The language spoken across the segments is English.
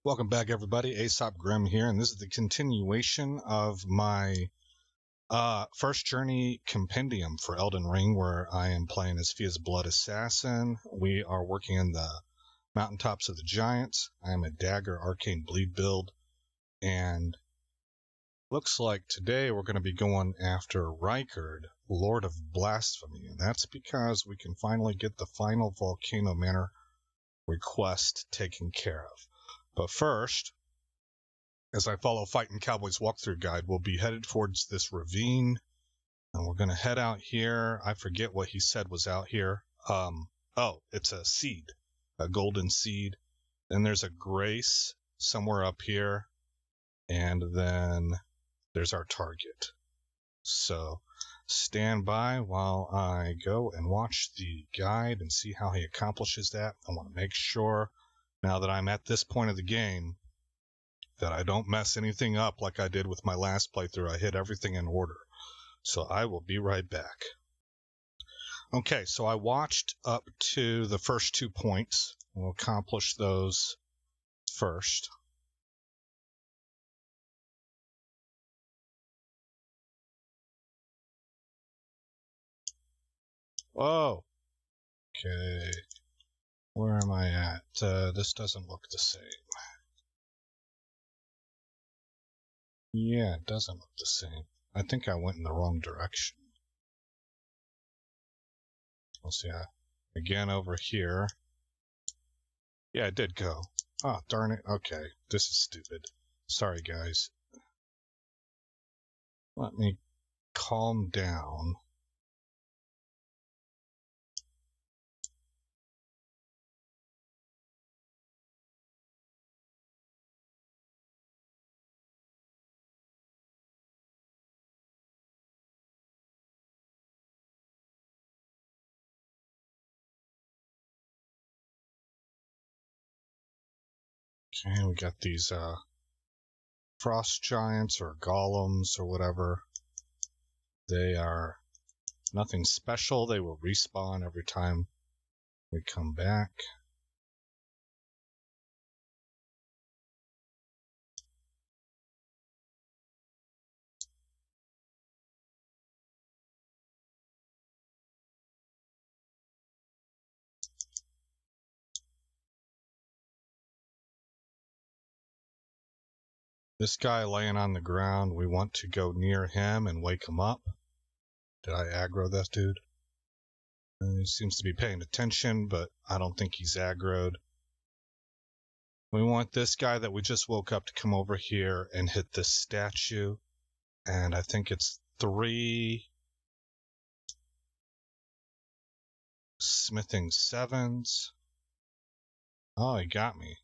Welcome back, everybody. Aesop Grimm here, and this is the continuation of my first journey compendium for Elden Ring, where I am playing as Fia's Blood Assassin. We are working in the Mountaintops of the Giants. I am a Dagger Arcane Bleed build, and looks like today we're going to be going after Rykard, Lord of Blasphemy, and that's because we can finally get the final Volcano Manor request taken care of. But first, as I follow Fightin' Cowboy's walkthrough guide, we'll be headed towards this ravine, and we're going to head out here. I forget what he said was out here. Oh, it's a seed, a golden seed. Then there's a grace somewhere up here, and then there's our target. So stand by while I go and watch the guide and see how he accomplishes that. I want to make sure, now that I'm at this point of the game, that I don't mess anything up like I did with my last playthrough. I hit everything in order. So I will be right back. Okay, so I watched up to the first 2 points. We'll accomplish those first. Oh, okay. Where am I at? This doesn't look the same. Yeah, it doesn't look the same. I think I went in the wrong direction. Let's see. Again, over here. Yeah, it did go. Oh, darn it. Okay, this is stupid. Sorry, guys. Let me calm down. Okay, we got these frost giants or golems or whatever. They are nothing special. They will respawn every time we come back. This guy laying on the ground, we want to go near him and wake him up. Did I aggro that dude? He seems to be paying attention, but I don't think he's aggroed. We want this guy that we just woke up to come over here and hit this statue. And I think it's 3 smithing 7s. Oh, he got me.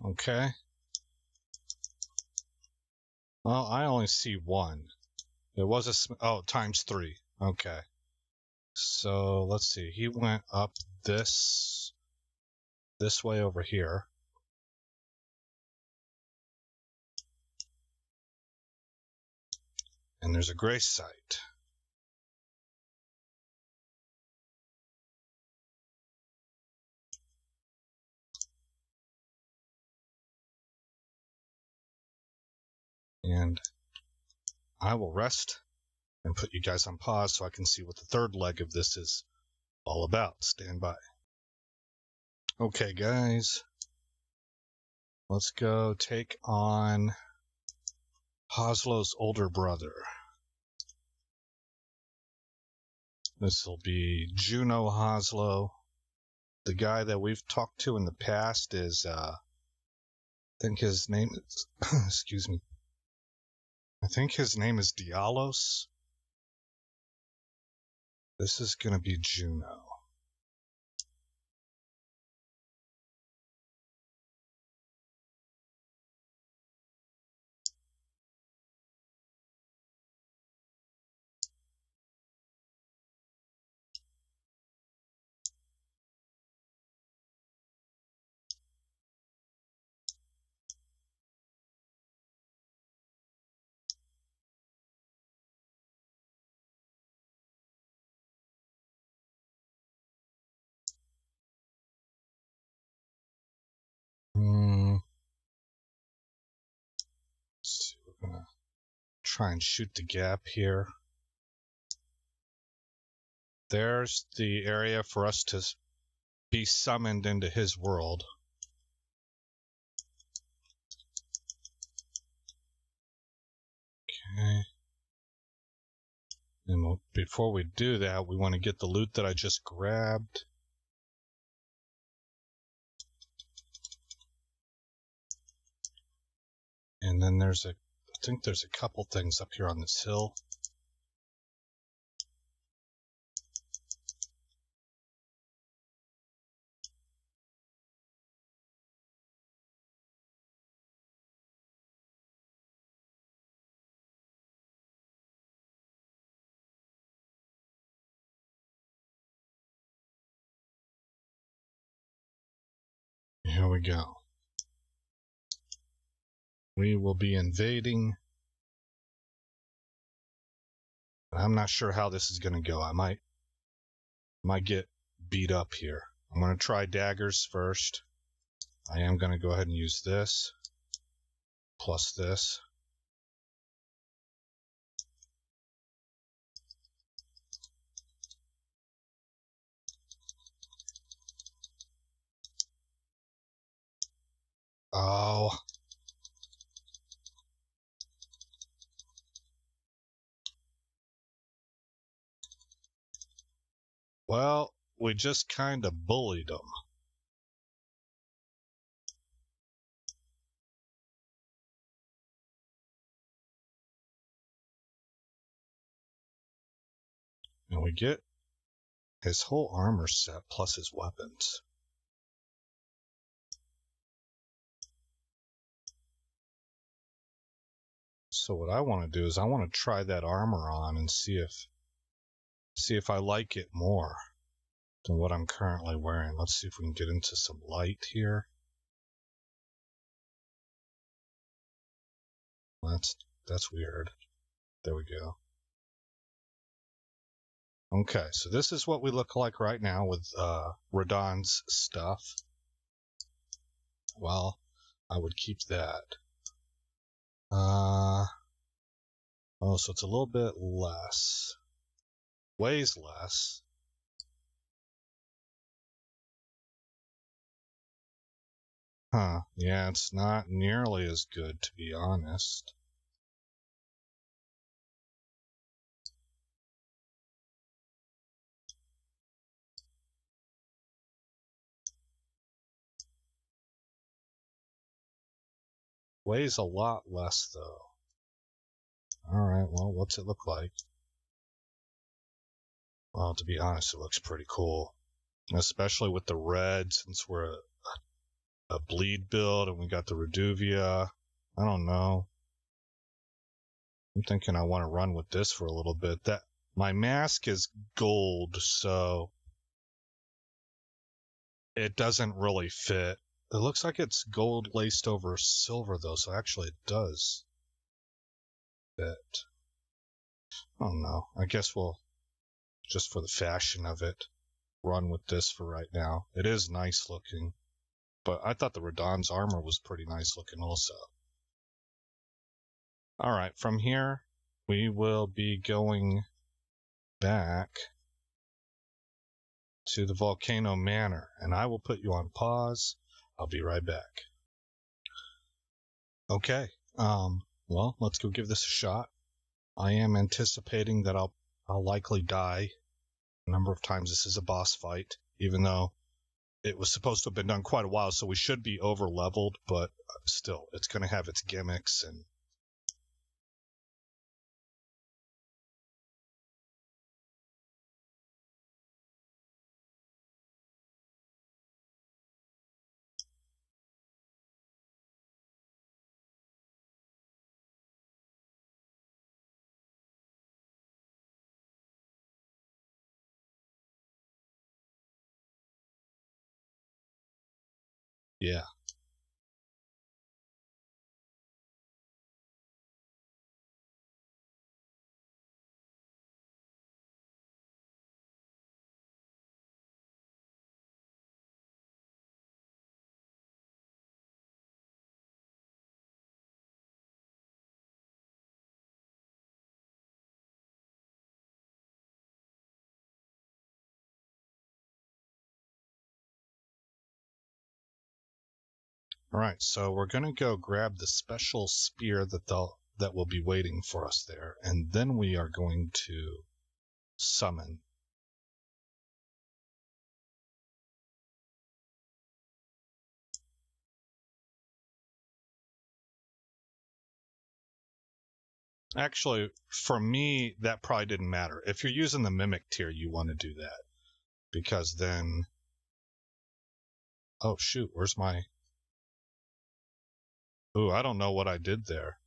Okay. Well, I only see 1. There was oh, times 3. Okay. So let's see. He went up this way over here. And there's a grace site. And I will rest and put you guys on pause so I can see what the third leg of this is all about. Stand by. Okay, guys. Let's go take on Haslow's older brother. This will be Juno Haslow. The guy that we've talked to in the past is, I think his name is, excuse me. I think his name is Dialos. This is going to be Juno. So we're going to try and shoot the gap here. There's the area for us to be summoned into his world. Okay. And before we do that, we want to get the loot that I just grabbed. And then I think there's a couple things up here on this hill. Here we go. We will be invading. I'm not sure how this is going to go. I might get beat up here. I'm going to try daggers first. I am going to go ahead and use this plus this. Oh. Well, we just kind of bullied them. And we get his whole armor set plus his weapons. So what I want to do is I want to try that armor on and see if I like it more than what I'm currently wearing. Let's see if we can get into some light here. That's weird. There we go. Okay, so this is what we look like right now with Radahn's stuff. Well, I would keep that. Oh, so it's a little bit less. Weighs less. Huh, yeah, it's not nearly as good, to be honest. Weighs a lot less, though. Alright, well, what's it look like? Well, to be honest, it looks pretty cool. Especially with the red, since we're a bleed build and we got the Reduvia. I don't know. I'm thinking I want to run with this for a little bit. That my mask is gold, so it doesn't really fit. It looks like it's gold laced over silver, though, so actually it does fit. I don't know. I guess we'll, just for the fashion of it, run with this for right now. It is nice looking, but I thought the Radahn's armor was pretty nice looking also. Alright, from here, we will be going back to the Volcano Manor, and I will put you on pause. I'll be right back. Okay, well, let's go give this a shot. I am anticipating that I'll likely die a number of times. This is a boss fight, even though it was supposed to have been done quite a while, so we should be over leveled, but still, it's going to have its gimmicks and Yeah. All right, so we're gonna go grab the special spear that will be waiting for us there, and then we are going to summon. Actually, for me, that probably didn't matter. If you're using the Mimic tier, you want to do that. Because then... Oh, shoot, where's my... Ooh, I don't know what I did there.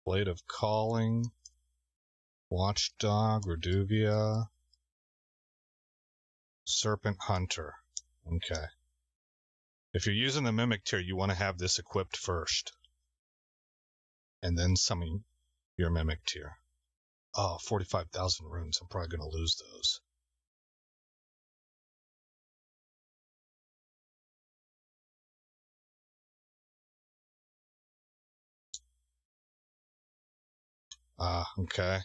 Blade of Calling, Watchdog, Reduvia, Serpent Hunter. Okay. If you're using the Mimic tier, you want to have this equipped first. And then summon your Mimic tier. Oh, 45,000 runes. I'm probably going to lose those. Okay.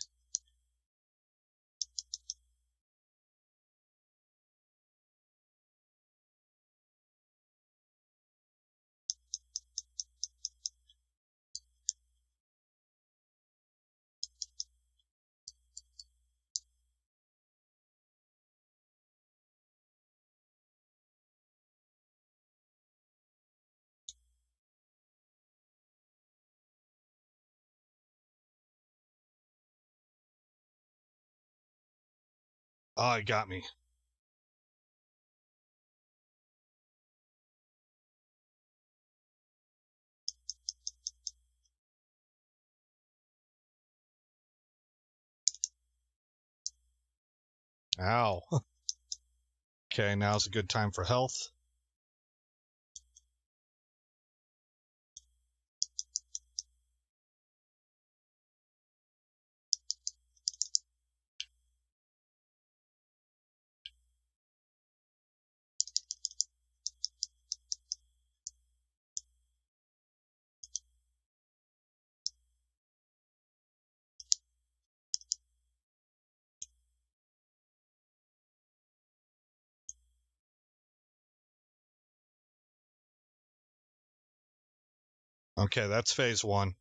Oh, it got me. Ow. Okay, now's a good time for health. Okay, that's phase one.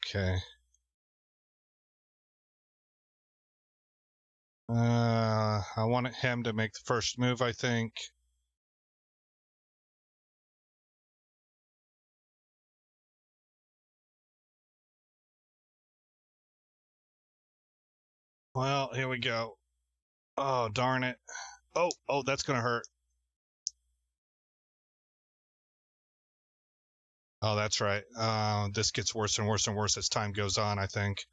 Okay. I wanted him to make the first move, I think. Well, here we go. Oh, darn it. Oh, that's gonna hurt. Oh, that's right. This gets worse and worse and worse as time goes on, I think.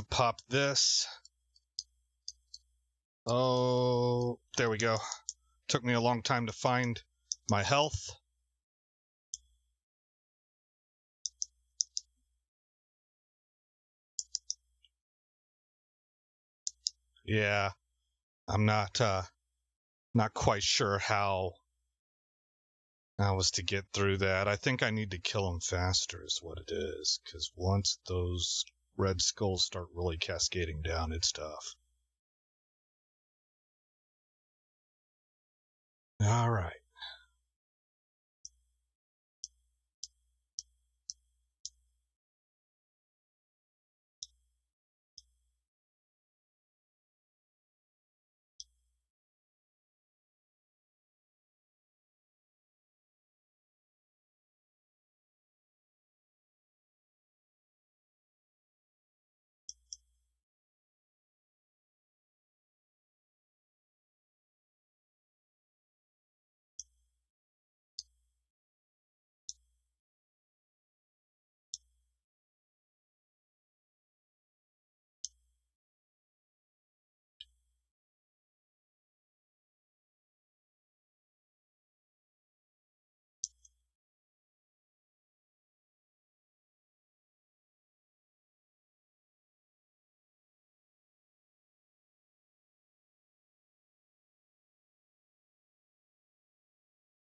Pop this. Oh, there we go. Took me a long time to find my health. Yeah, I'm not quite sure how I was to get through that. I think I need to kill him faster is what it is, because once those red skulls start really cascading down, it's tough. All right.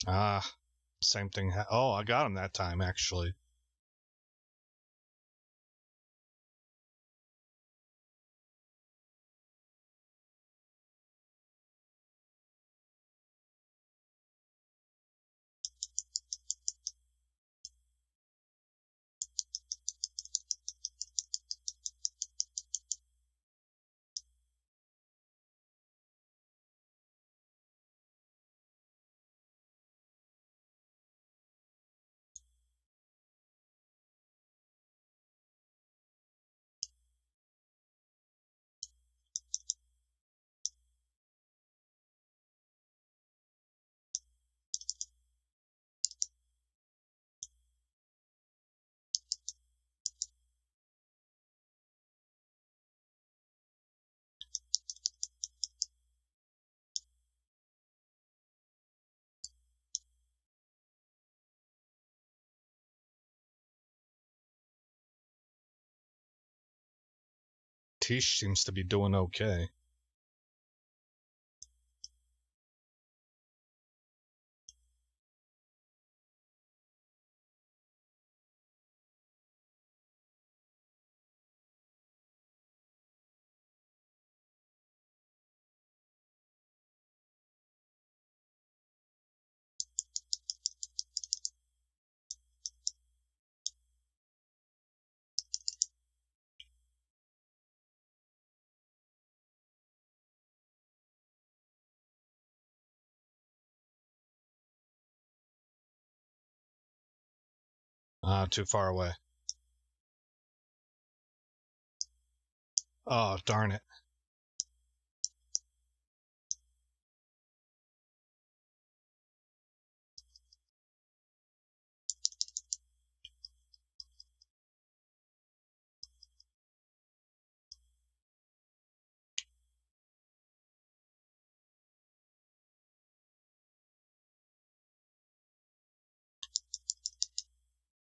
Ah, same thing. Oh, I got him that time, actually. Tish seems to be doing okay. Too far away. Oh, darn it.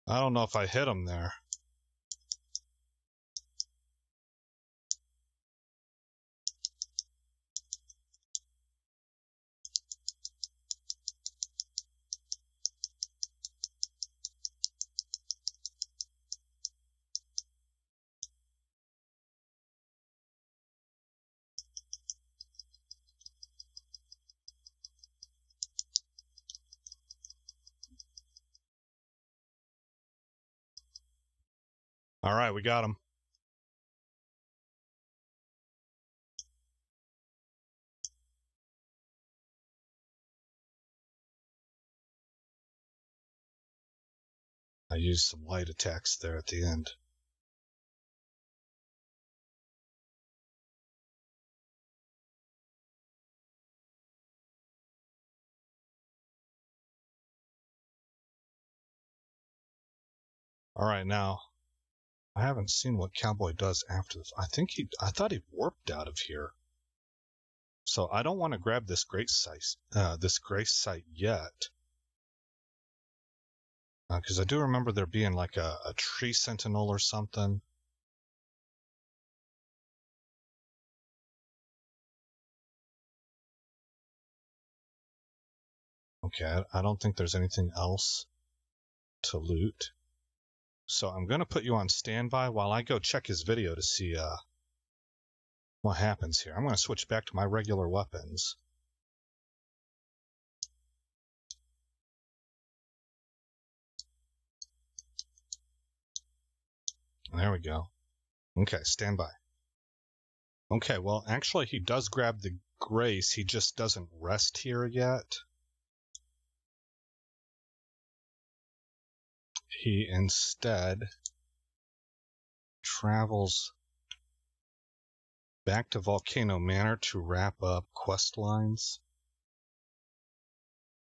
I don't know if I hit him there. All right, we got him. I used some light attacks there at the end. All right, now I haven't seen what Cowboy does after this. I thought he warped out of here. So I don't want to grab this grace site yet. Because I do remember there being like a tree sentinel or something. Okay, I don't think there's anything else to loot. So I'm going to put you on standby while I go check his video to see what happens here. I'm going to switch back to my regular weapons. There we go. Okay, stand by. Okay, well, actually, he does grab the grace. He just doesn't rest here yet. He instead travels back to Volcano Manor to wrap up quest lines.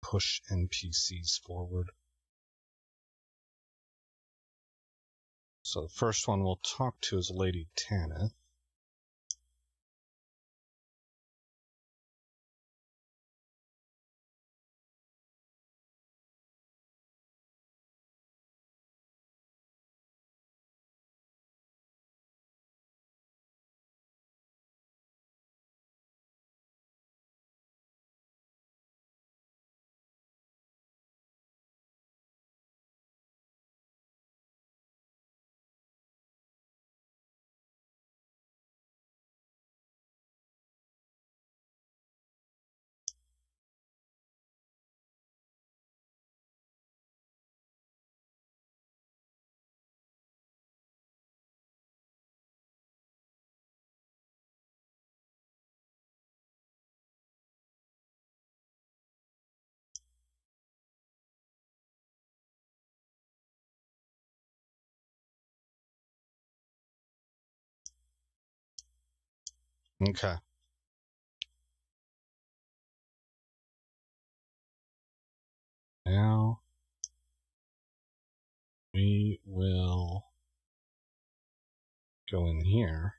Push NPCs forward. So the first one we'll talk to is Lady Tanith. Okay. Now we will go in here.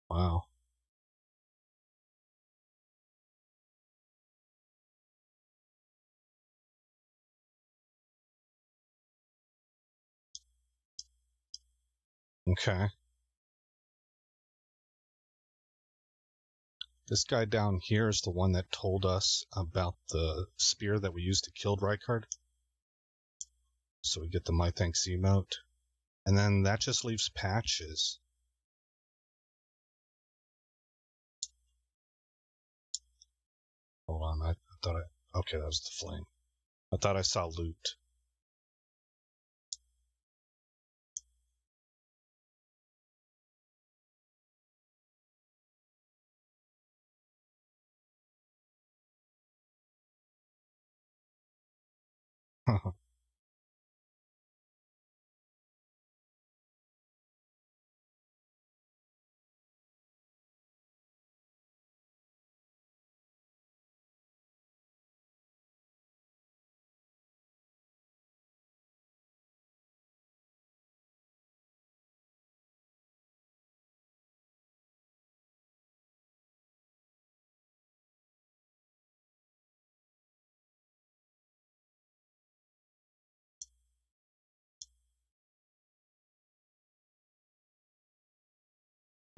Wow. Okay. This guy down here is the one that told us about the spear that we used to kill Rykard. So we get the My Thanks emote. And then that just leaves patches. Hold on, I thought okay, that was the flame. I thought I saw loot.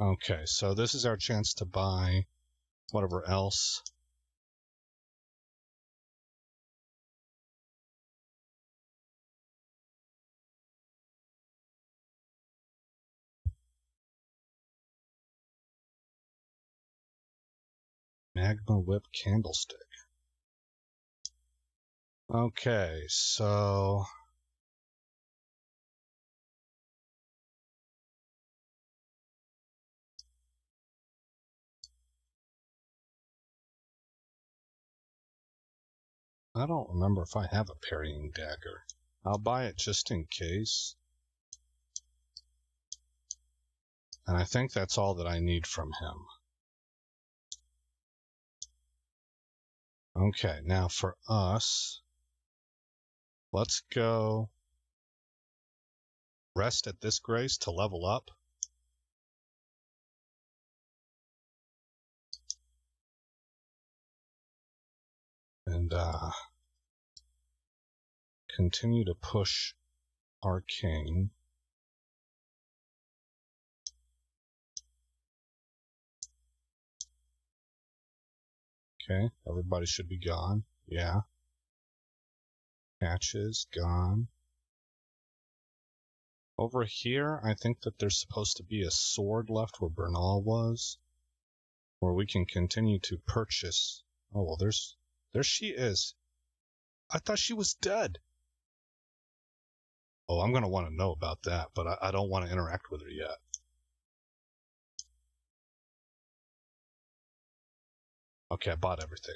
Okay, so this is our chance to buy whatever else. Magma Whip Candlestick. Okay, so I don't remember if I have a parrying dagger. I'll buy it just in case. And I think that's all that I need from him. Okay, now for us, let's go rest at this grace to level up. And continue to push Arcane. Okay, everybody should be gone. Yeah. Patches, gone. Over here, I think that there's supposed to be a sword left where Bernal was, where we can continue to purchase. Oh, well, there she is. I thought she was dead. Oh, I'm going to want to know about that, but I don't want to interact with her yet. Okay, I bought everything.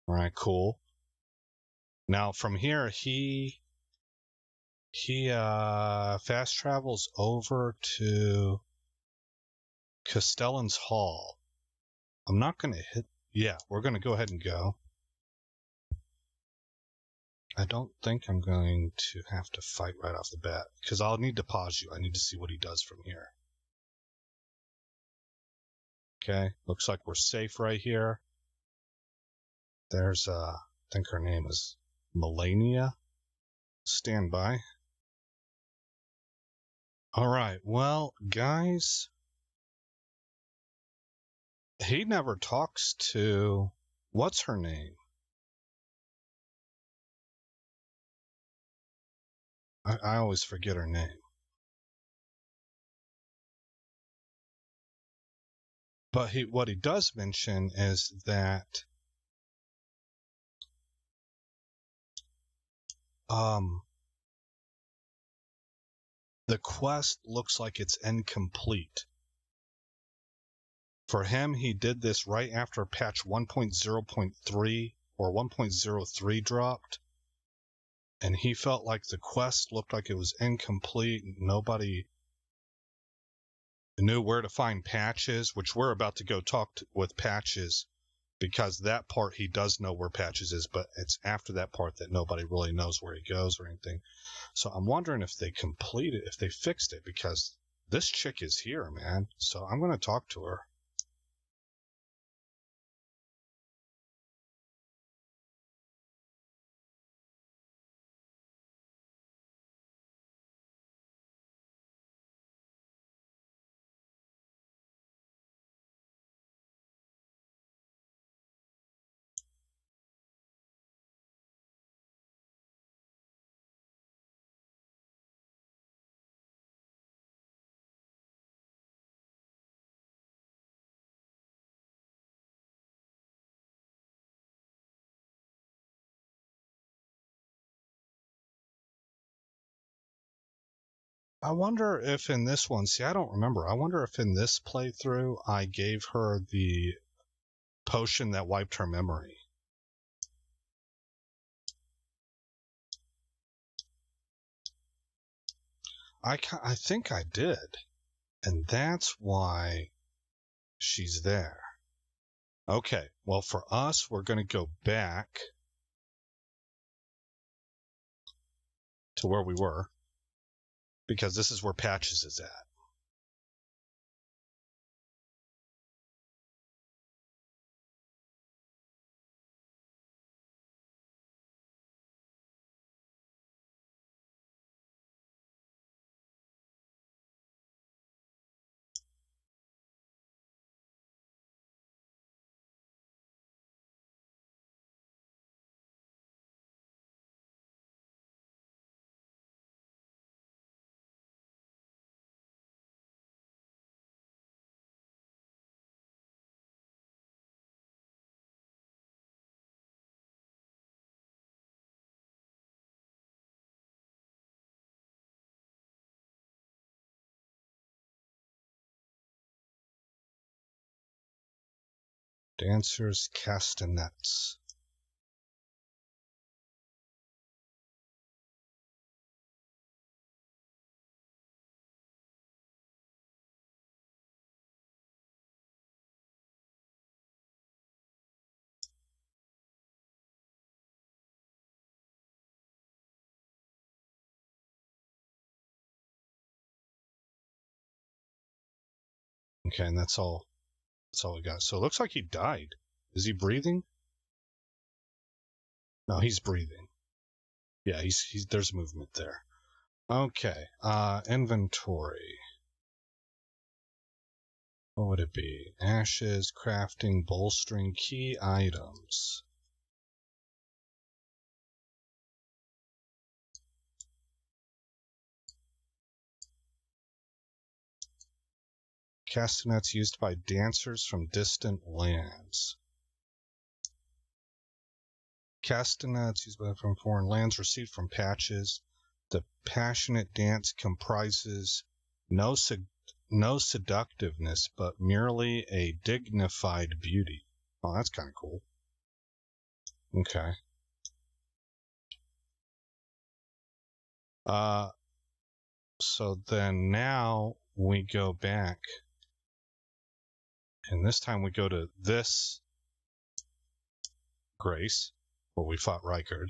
All right, cool. Now, from here, he fast travels over to Castellan's Hall. I'm not going to hit... Yeah, we're going to go ahead and go. I don't think I'm going to have to fight right off the bat, because I'll need to pause you. I need to see what he does from here. Okay, looks like we're safe right here. There's, I think her name is Melania. Stand by. All right, well, guys, he never talks to... What's her name? I always forget her name. But what he does mention is that the quest looks like it's incomplete. For him, he did this right after patch 1.0.3 or 1.03 dropped, and he felt like the quest looked like it was incomplete. Nobody knew where to find Patches, which we're about to go talk with Patches, because that part he does know where Patches is, but it's after that part that nobody really knows where he goes or anything. So I'm wondering if they completed, if they fixed it, because this chick is here, man. So I'm going to talk to her. I wonder if in this one, see, I don't remember. I wonder if in this playthrough I gave her the potion that wiped her memory. I think I did. And that's why she's there. Okay, well, for us, we're going to go back to where we were, because this is where Patches is at. Dancers castanets. Okay, and that's all. That's all we got. So it looks like he died. Is he breathing? No, he's breathing. Yeah, he's there's movement there. Okay, inventory. What would it be? Ashes, crafting, bolstering, key items. Castanets used by dancers from distant lands. Castanets used from foreign lands received from patches. The passionate dance comprises no seductiveness, but merely a dignified beauty. Oh, that's kind of cool. Okay. So then now we go back, and this time we go to this Grace, where we fought Rykard.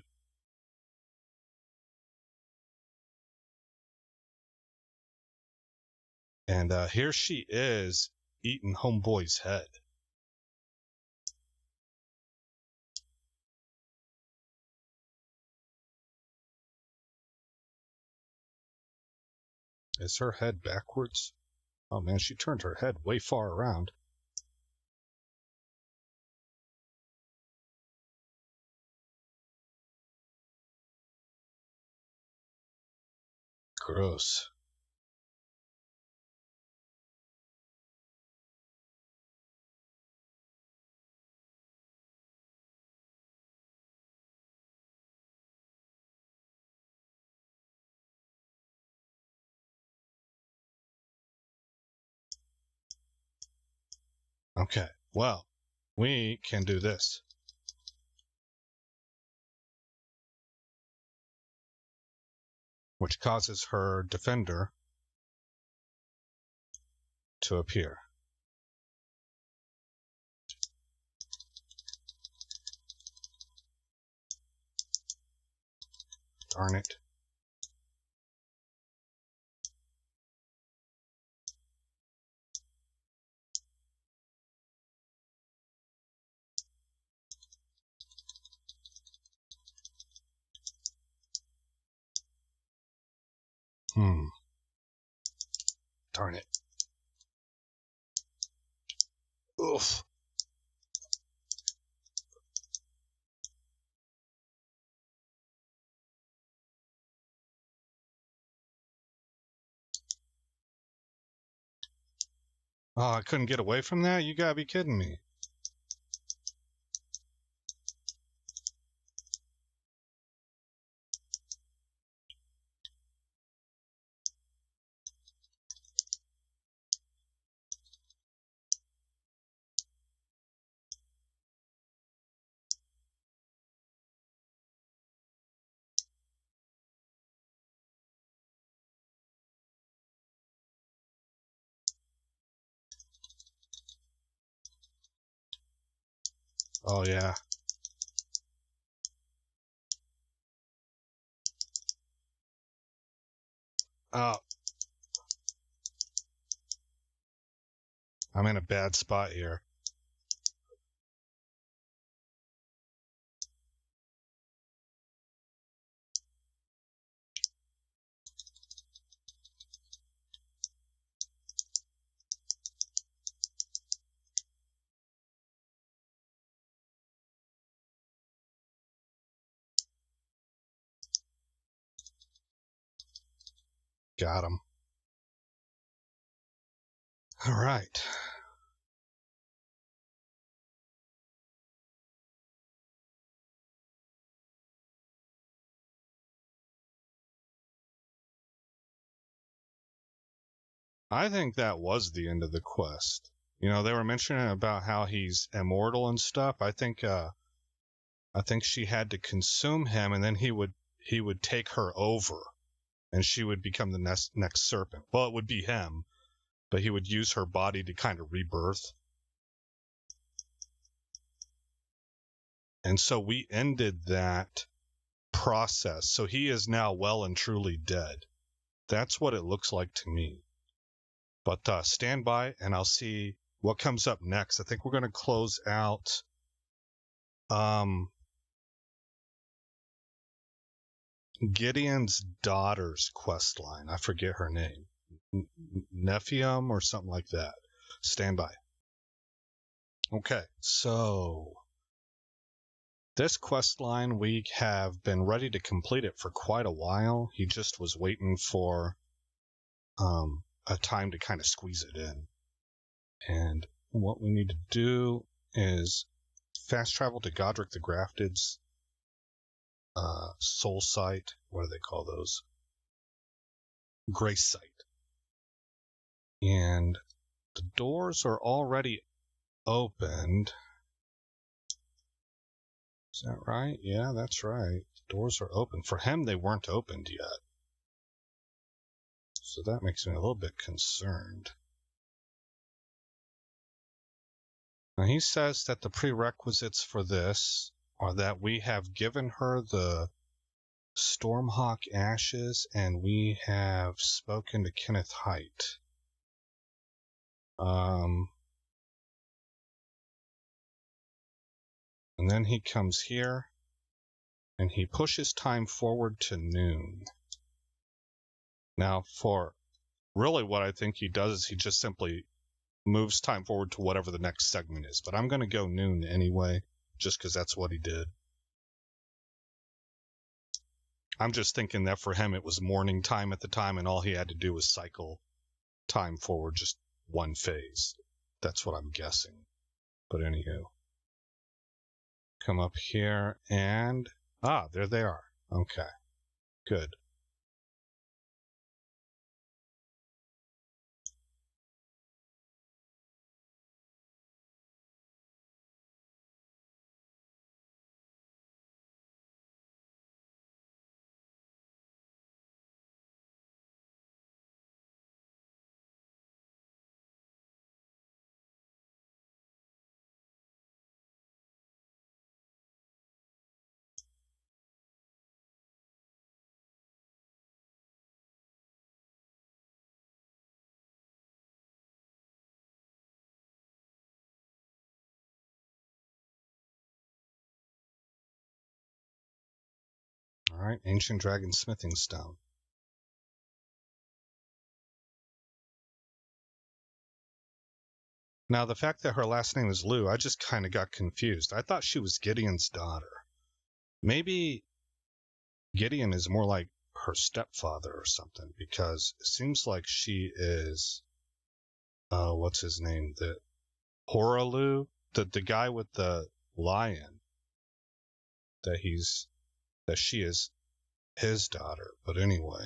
And here she is eating homeboy's head. Is her head backwards? Oh man, she turned her head way far around. Gross. Okay, well, we can do this. Which causes her defender to appear. Darn it. Darn it. Oof. Oh, I couldn't get away from that? You gotta be kidding me. Oh, yeah. Oh. I'm in a bad spot here. Got him. All right. I think that was the end of the quest. You know, they were mentioning about how he's immortal and stuff. I think she had to consume him, and then he would take her over, and she would become the next serpent. Well, it would be him, but he would use her body to kind of rebirth. And so we ended that process. So he is now well and truly dead. That's what it looks like to me. But stand by, and I'll see what comes up next. I think we're going to close out Gideon's daughter's quest line. I forget her name. Nephium or something like that. Stand by. Okay, so this quest line, we have been ready to complete it for quite a while. He just was waiting for a time to kind of squeeze it in. And what we need to do is fast travel to Godric the Grafted's soul site. What do they call those? Grace site. And the doors are already opened. Is that right? Yeah, that's right. The doors are open. For him, they weren't opened yet. So that makes me a little bit concerned. Now, he says that the prerequisites for this are that we have given her the Stormhawk ashes and we have spoken to Kenneth Height. And then he comes here and he pushes time forward to noon. Now, for really what I think he does is he just simply moves time forward to whatever the next segment is. But I'm going to go noon anyway, just because that's what he did. I'm just thinking that for him it was morning time at the time, and all he had to do was cycle time forward just one phase. That's what I'm guessing. But anywho. Come up here and... there they are. Okay. Good. All right, Ancient Dragon Smithing Stone. Now, the fact that her last name is Liu, I just kind of got confused. I thought she was Gideon's daughter. Maybe Gideon is more like her stepfather or something, because it seems like she is, what's his name? The Horalu, the guy with the lion, that she is his daughter. But anyway.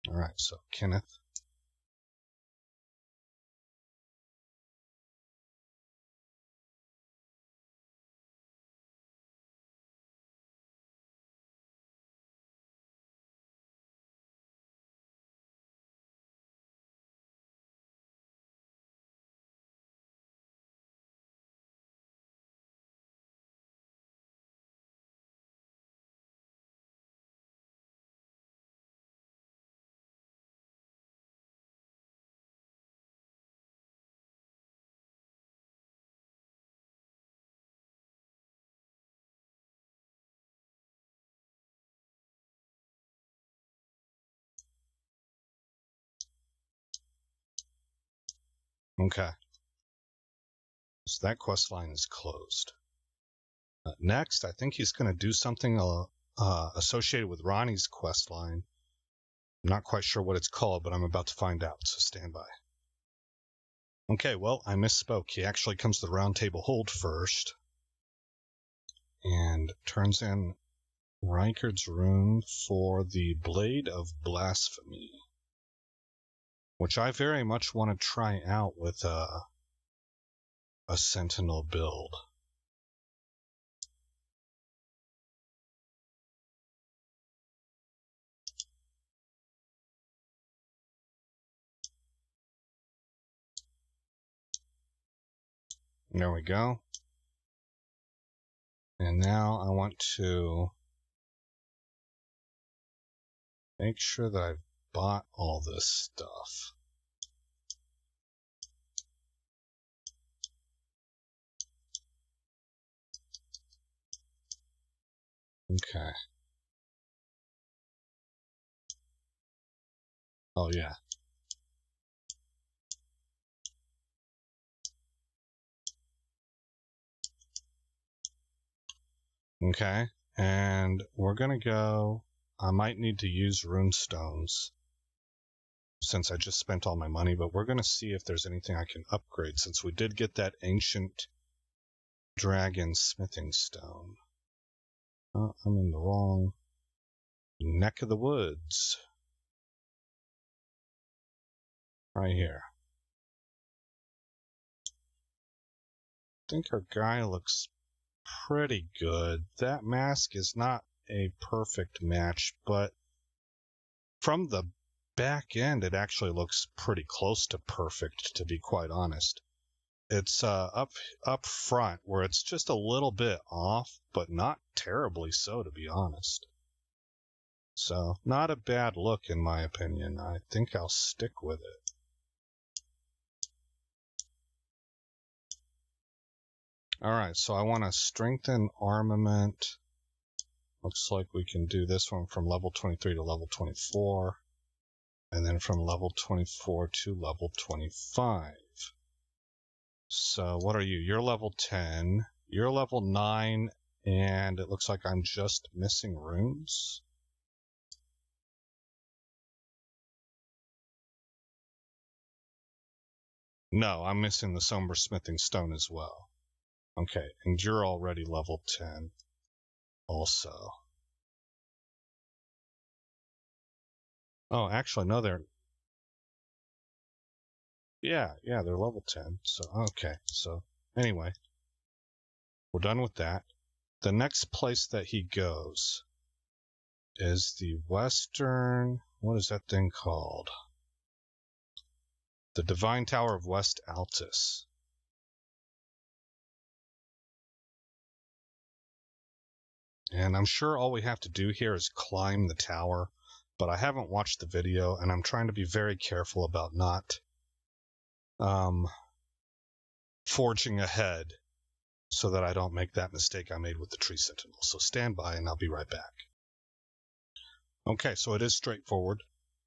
All right, so Kenneth. Okay. So that quest line is closed. Next, I think he's going to do something associated with Ronnie's quest line. I'm not quite sure what it's called, but I'm about to find out, so stand by. Okay, well, I misspoke. He actually comes to the round table hold first and turns in Rykard's rune for the Blade of Blasphemy, which I very much want to try out with a Sentinel build. There we go. And now I want to make sure that I've bought all this stuff. Okay. Oh, yeah. Okay. And we're going to go... I might need to use rune stones since I just spent all my money, but we're going to see if there's anything I can upgrade since we did get that ancient dragon smithing stone. Oh, I'm in the wrong neck of the woods. Right here. I think our guy looks pretty good. That mask is not a perfect match, but from the back end, it actually looks pretty close to perfect, to be quite honest. It's up front where it's just a little bit off, but not terribly so, to be honest. So, not a bad look in my opinion. I think I'll stick with it. Alright, so I want to strengthen armament. Looks like we can do this one from level 23 to level 24. And then from level 24 to level 25. So what are you? You're level 10. You're level 9. And it looks like I'm just missing runes. No, I'm missing the Somber Smithing Stone as well. Okay, and you're already level 10 also. Oh, actually, no, they're... Yeah, they're level 10. So, okay. So, anyway, we're done with that. The next place that he goes is the Western... What is that thing called? The Divine Tower of West Altus. And I'm sure all we have to do here is climb the tower, but I haven't watched the video, and I'm trying to be very careful about not forging ahead so that I don't make that mistake I made with the Tree Sentinel. So stand by, and I'll be right back. Okay, so it is straightforward.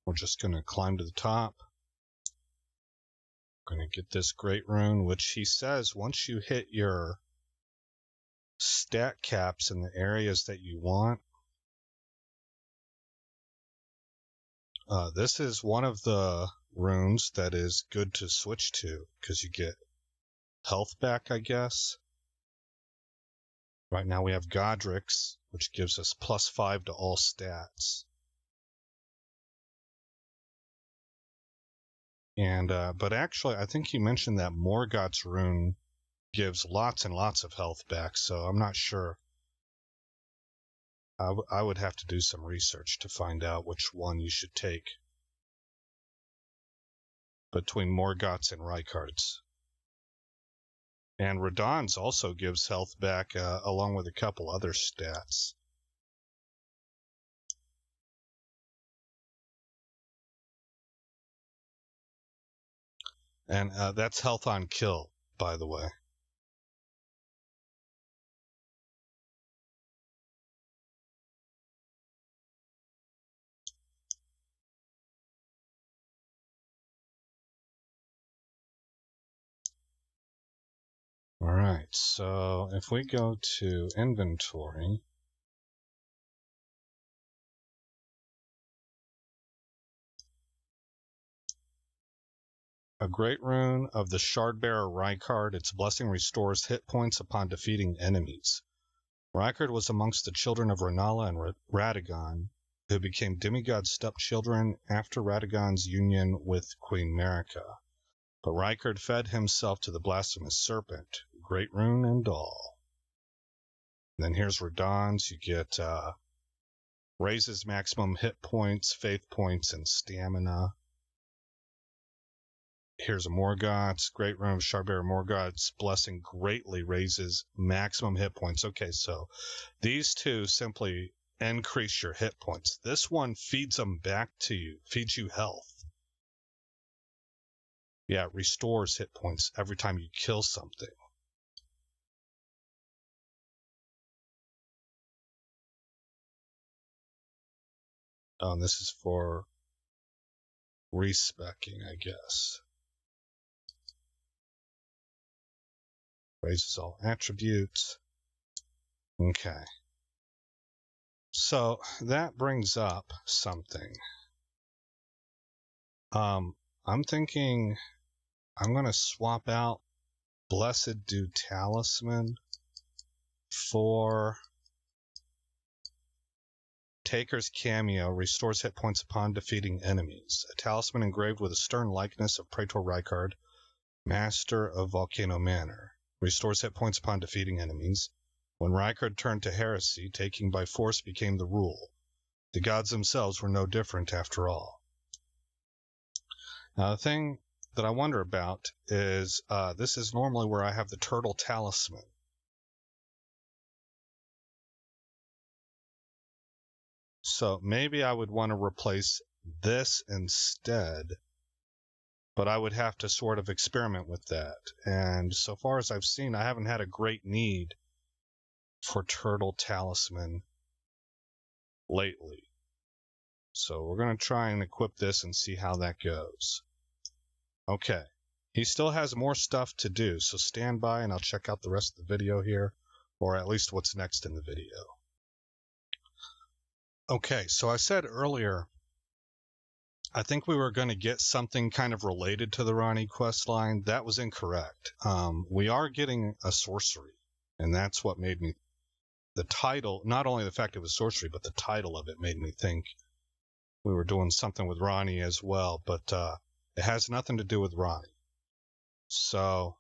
We're just going to climb to the top. We're going to get this great rune, which he says once you hit your stat caps in the areas that you want, this is one of the runes that is good to switch to because you get health back, I guess. Right now we have Godric's, which gives us +5 to all stats. And but actually, I think he mentioned that Morgoth's rune gives lots and lots of health back, so I'm not sure. I would have to do some research to find out which one you should take between Morgoth's and Rykard's. And Radahn's also gives health back along with a couple other stats. And that's health on kill, by the way. All right, so if we go to inventory, A great rune of the Shardbearer Rykard. Its blessing restores hit points upon defeating enemies. Rykard was amongst the children of Rennala and Radagon, who became demigod stepchildren after Radagon's union with Queen Marika. But Rykard fed himself to the blasphemous serpent, great rune and all. And then here's Radagon's. You get raises maximum hit points, faith points, and stamina. Here's a Morgoth's, great rune of Shardbearer Morgoth's blessing greatly raises maximum hit points. Okay, so these two simply increase your hit points. This one feeds them back to you, feeds you health. Yeah, it restores hit points every time you kill something. Oh, and this is for respecking, I guess. Raises all attributes. Okay. So that brings up something. I'm thinking I'm going to swap out Blessed Dew Talisman for Taker's Cameo, restores hit points upon defeating enemies. A talisman engraved with a stern likeness of Praetor Rykard, master of Volcano Manor. Restores hit points upon defeating enemies. When Rykard turned to heresy, taking by force became the rule. The gods themselves were no different after all. Now, the thing that I wonder about is this is normally where I have the turtle talisman. So maybe I would want to replace this instead, but I would have to sort of experiment with that. And so far as I've seen, I haven't had a great need for turtle talisman lately. So we're going to try and equip this and see how that goes. Okay. He still has more stuff to do, so stand by and I'll check out the rest of the video here, or at least what's next in the video. Okay, so I said earlier, I think we were going to get something kind of related to the Ranni quest line. That was incorrect. We are getting a sorcery, and that's what made me, the title, not only the fact it was sorcery, but the title of it made me think we were doing something with Ranni as well, but it has nothing to do with Ranni. So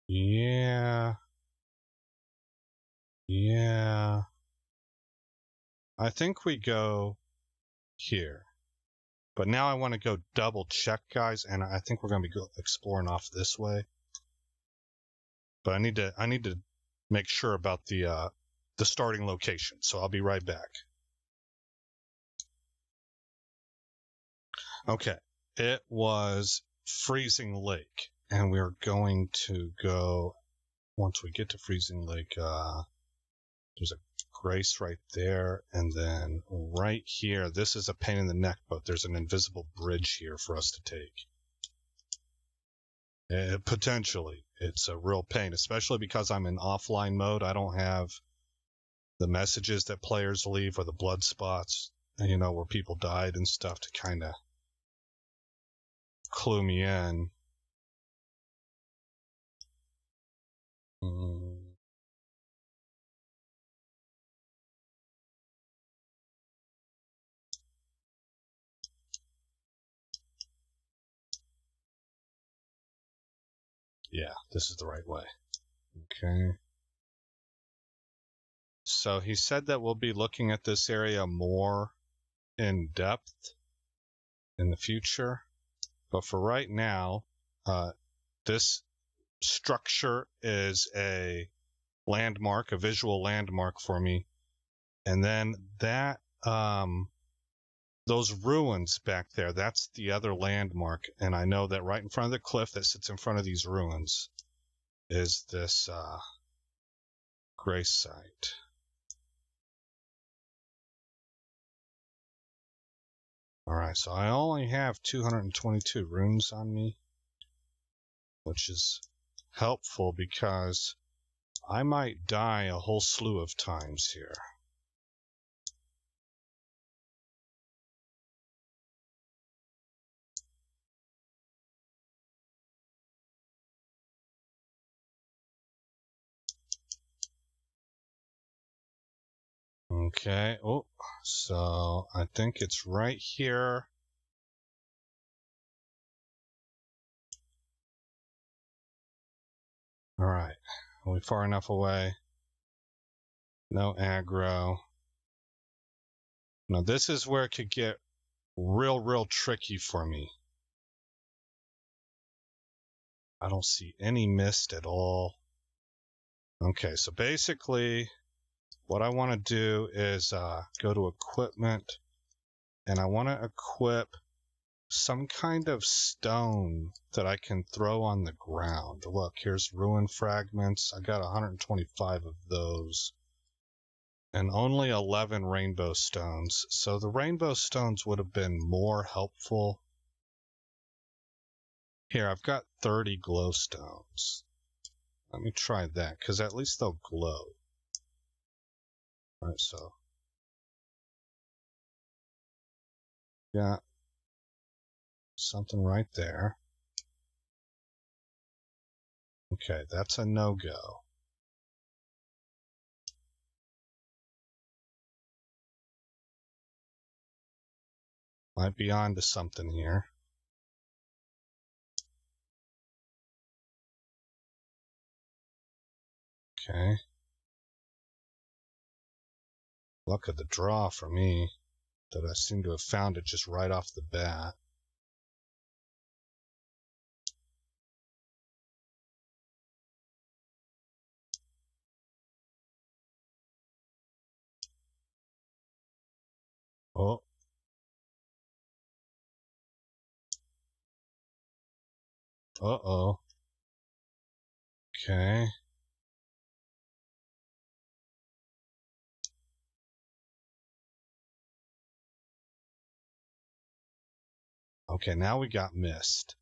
yeah, I think we go here. But now I want to go double check, guys, and I think we're going to be exploring off this way. But I need to make sure about the starting location, so I'll be right back. Okay, it was Freezing Lake, and we're going to go, once we get to Freezing Lake, there's a Grace right there, and then right here, this is a pain in the neck, but there's an invisible bridge here for us to take. Potentially, it's a real pain, especially because I'm in offline mode. I don't have the messages that players leave or the blood spots, you know, where people died and stuff to kind of clue me in. Yeah, this is the right way. Okay. So he said that we'll be looking at this area more in depth in the future. But for right now, this structure is a landmark, a visual landmark for me. And then that, those ruins back there, that's the other landmark. And I know that right in front of the cliff that sits in front of these ruins is this grace site. All right, so I only have 222 runes on me, which is helpful because I might die a whole slew of times here. Okay. Oh, so I think it's right here. All right. Are we far enough away? No aggro. Now this is where it could get real tricky for me. I don't see any mist at all. Okay, so basically what I want to do is go to equipment, and I want to equip some kind of stone that I can throw on the ground. Look, here's ruin fragments. I got 125 of those. And only 11 rainbow stones. So the rainbow stones would have been more helpful. Here, I've got 30 glow stones. Let me try that, because at least they'll glow. Alright, so. Yeah. Something right there. Okay, that's a no-go. Might be on to something here. Okay. Luck of the draw for me, that I seem to have found it just right off the bat. Oh. Uh-oh. Okay. Okay, now we got mist.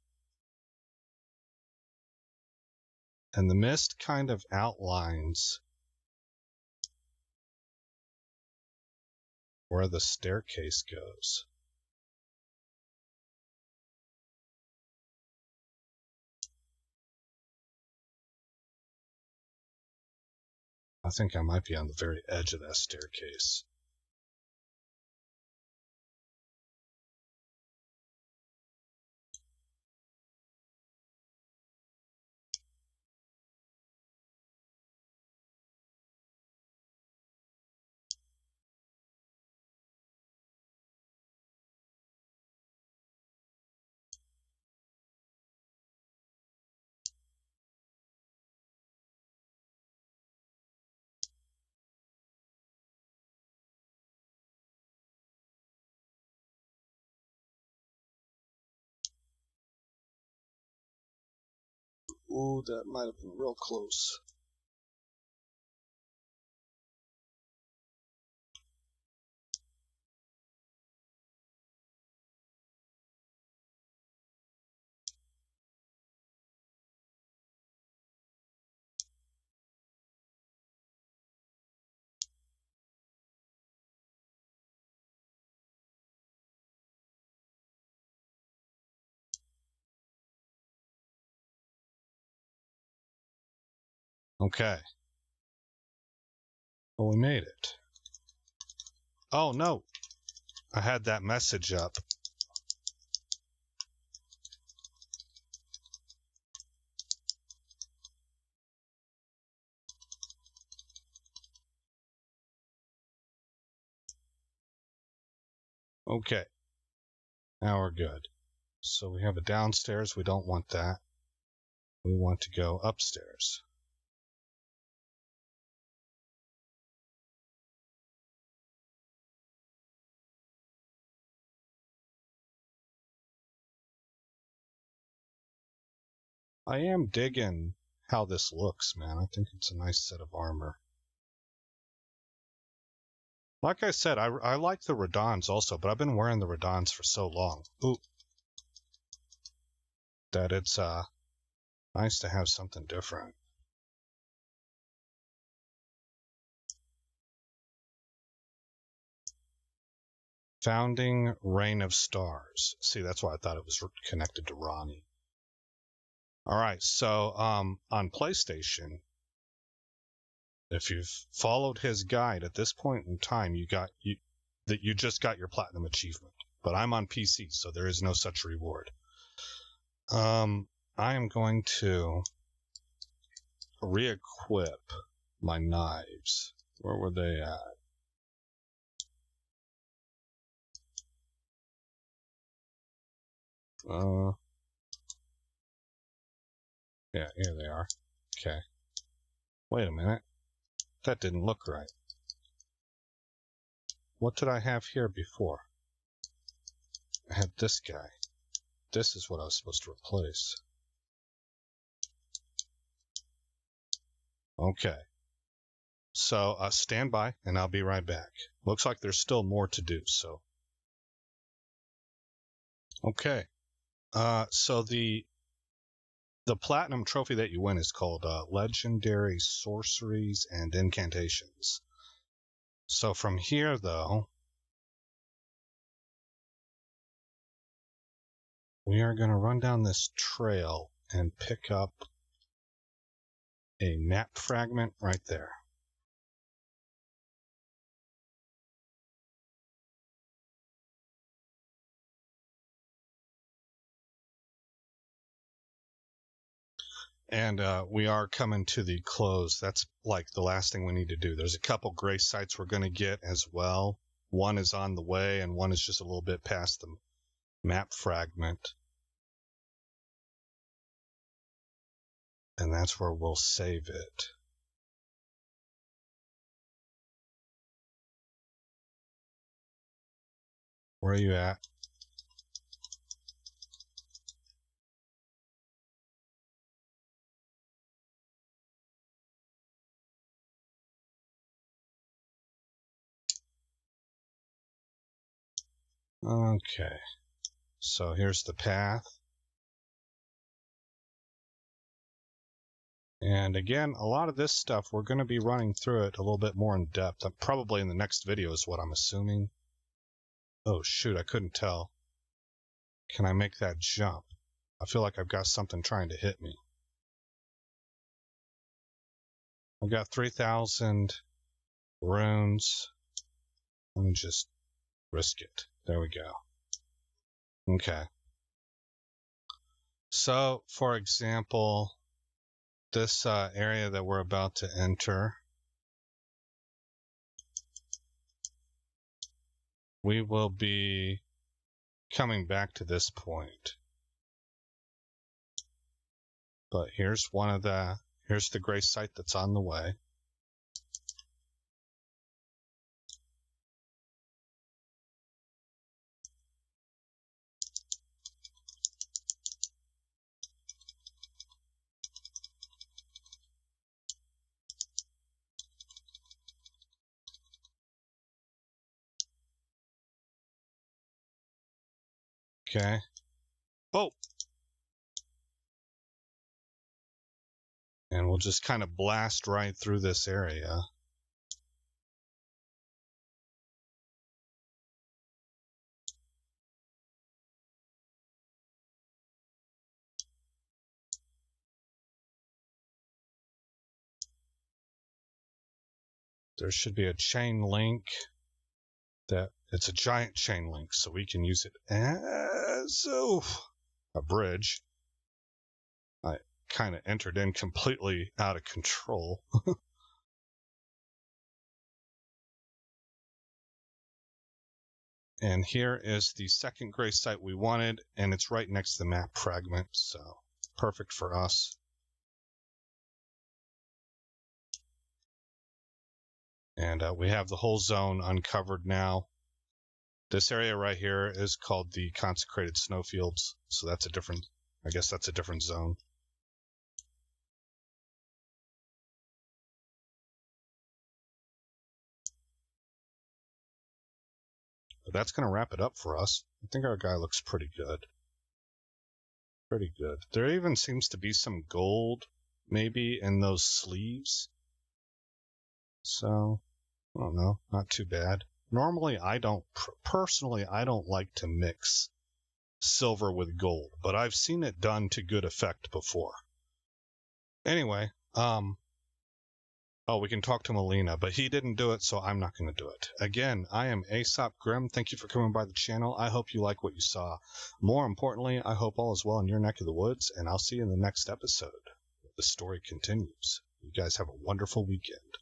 And the mist kind of outlines where the staircase goes. I think I might be on the very edge of that staircase. Ooh, that might have been real close. Okay. Well, we made it. Oh, no. I had that message up. Okay. Now we're good. So we have a downstairs. We don't want that. We want to go upstairs. I am digging how this looks, man. I think it's a nice set of armor. Like I said, I like the Radons also, but I've been wearing the Radons for so long. Ooh. That it's nice to have something different. Founding Reign of Stars. See, that's why I thought it was connected to Ronnie. All right, so on PlayStation, If you've followed his guide at this point in time, you just got your platinum achievement. But I'm on PC, so there is no such reward. I am going to re-equip my knives. Where were they at? Yeah, here they are. Okay. Wait a minute. That didn't look right. What did I have here before? I had this guy. This is what I was supposed to replace. Okay. So, stand by, and I'll be right back. Looks like there's still more to do, so. Okay. So the platinum trophy that you win is called Legendary Sorceries and Incantations. So from here, though, we are going to run down this trail and pick up a map fragment right there. And we are coming to the close. That's like the last thing we need to do. There's a couple grace sites we're going to get as well. One is on the way, and one is just a little bit past the map fragment. And that's where we'll save it. Where are you at? Okay. So here's the path. And again, a lot of this stuff, we're going to be running through it a little bit more in depth. Probably in the next video is what I'm assuming. Oh, shoot, I couldn't tell. Can I make that jump? I feel like I've got something trying to hit me. I've got 3,000 runes. Let me just risk it. There we go. Okay. So, for example, this area that we're about to enter, we will be coming back to this point. But here's here's the grace site that's on the way. Okay. Oh! And we'll just kind of blast right through this area. There should be a chain link it's a giant chain link, so we can use it as a bridge. I kind of entered in completely out of control. And here is the second grace site we wanted, and it's right next to the map fragment, so perfect for us. And we have the whole zone uncovered now. This area right here is called the Consecrated Snowfields, so that's I guess that's a different zone. But that's going to wrap it up for us. I think our guy looks pretty good. Pretty good. There even seems to be some gold, maybe, in those sleeves. So, I don't know, not too bad. Normally, personally, I don't like to mix silver with gold, but I've seen it done to good effect before. Anyway, Oh, we can talk to Melina, but he didn't do it, so I'm not going to do it. Again, I am Aesop Grim. Thank you for coming by the channel. I hope you like what you saw. More importantly, I hope all is well in your neck of the woods, and I'll see you in the next episode. The story continues. You guys have a wonderful weekend.